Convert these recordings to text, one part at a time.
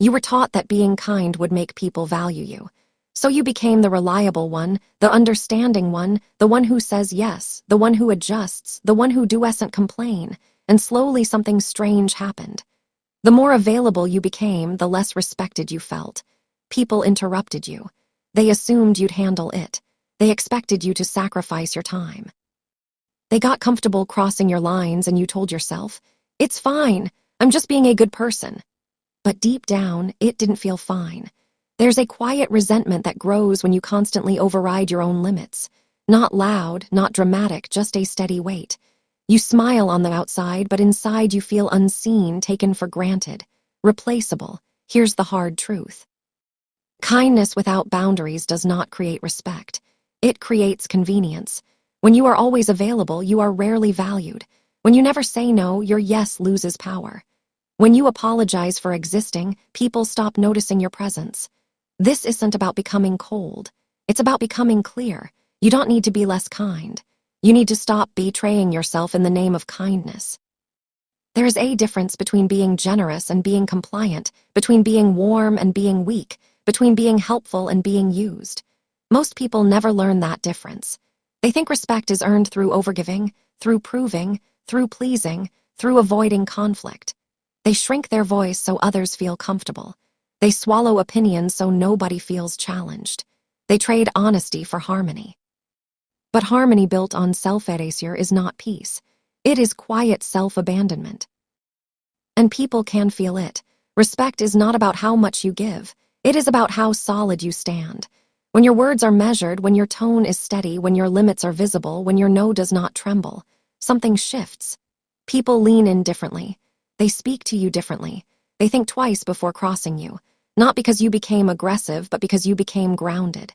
You were taught that being kind would make people value you. So you became the reliable one, the understanding one, the one who says yes, the one who adjusts, the one who doesn't complain, and slowly something strange happened. The more available you became, the less respected you felt. People interrupted you. They assumed you'd handle it. They expected you to sacrifice your time. They got comfortable crossing your lines and you told yourself, "It's fine, I'm just being a good person." But deep down, it didn't feel fine. There's a quiet resentment that grows when you constantly override your own limits. Not loud, not dramatic, just a steady weight. You smile on the outside, but inside you feel unseen, taken for granted, replaceable. Here's the hard truth. Kindness without boundaries does not create respect. It creates convenience. When you are always available, you are rarely valued. When you never say no, your yes loses power. When you apologize for existing, people stop noticing your presence. This isn't about becoming cold. It's about becoming clear. You don't need to be less kind. You need to stop betraying yourself in the name of kindness. There is a difference between being generous and being compliant, between being warm and being weak, between being helpful and being used. Most people never learn that difference. They think respect is earned through overgiving, through proving, through pleasing, through avoiding conflict. They shrink their voice so others feel comfortable. They swallow opinions so nobody feels challenged. They trade honesty for harmony. But harmony built on self-erasure is not peace. It is quiet self-abandonment. And people can feel it. Respect is not about how much you give. It is about how solid you stand. When your words are measured, when your tone is steady, when your limits are visible, when your no does not tremble, something shifts. People lean in differently. They speak to you differently. They think twice before crossing you. Not because you became aggressive, but because you became grounded.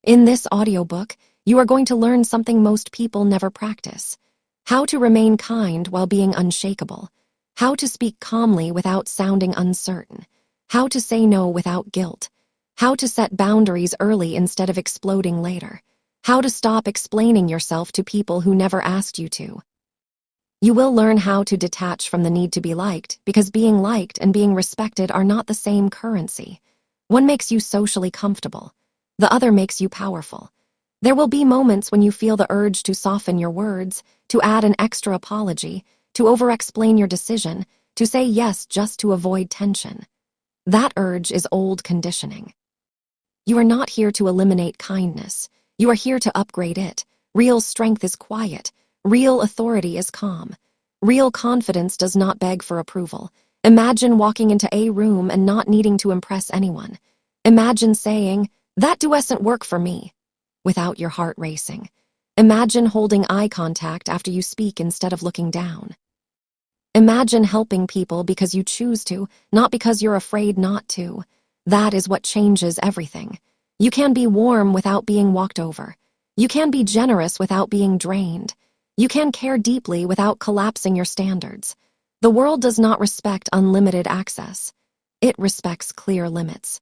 In this audiobook, you are going to learn something most people never practice. How to remain kind while being unshakable. How to speak calmly without sounding uncertain. How to say no without guilt. How to set boundaries early instead of exploding later. How to stop explaining yourself to people who never asked you to. You will learn how to detach from the need to be liked, because being liked and being respected are not the same currency. One makes you socially comfortable. The other makes you powerful. There will be moments when you feel the urge to soften your words, to add an extra apology, to over-explain your decision, to say yes just to avoid tension. That urge is old conditioning. You are not here to eliminate kindness. You are here to upgrade it. Real strength is quiet. Real authority is calm. Real confidence does not beg for approval. Imagine walking into a room and not needing to impress anyone. Imagine saying, "That doesn't work for me," without your heart racing. Imagine holding eye contact after you speak instead of looking down. Imagine helping people because you choose to, not because you're afraid not to. That is what changes everything. You can be warm without being walked over. You can be generous without being drained. You can care deeply without collapsing your standards. The world does not respect unlimited access. It respects clear limits.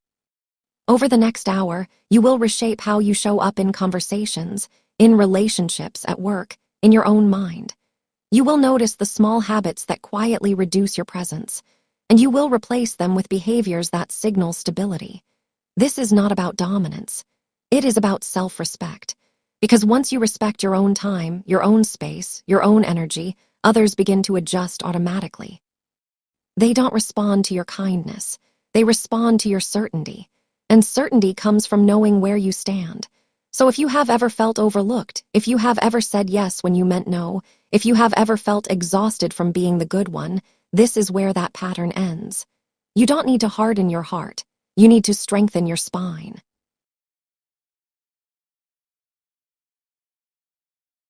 Over the next hour, you will reshape how you show up in conversations, in relationships, at work, in your own mind. You will notice the small habits that quietly reduce your presence, and you will replace them with behaviors that signal stability. This is not about dominance. It is about self-respect. Because once you respect your own time, your own space, your own energy, others begin to adjust automatically. They don't respond to your kindness. They respond to your certainty. And certainty comes from knowing where you stand. So if you have ever felt overlooked, if you have ever said yes when you meant no, if you have ever felt exhausted from being the good one, this is where that pattern ends. You don't need to harden your heart. You need to strengthen your spine.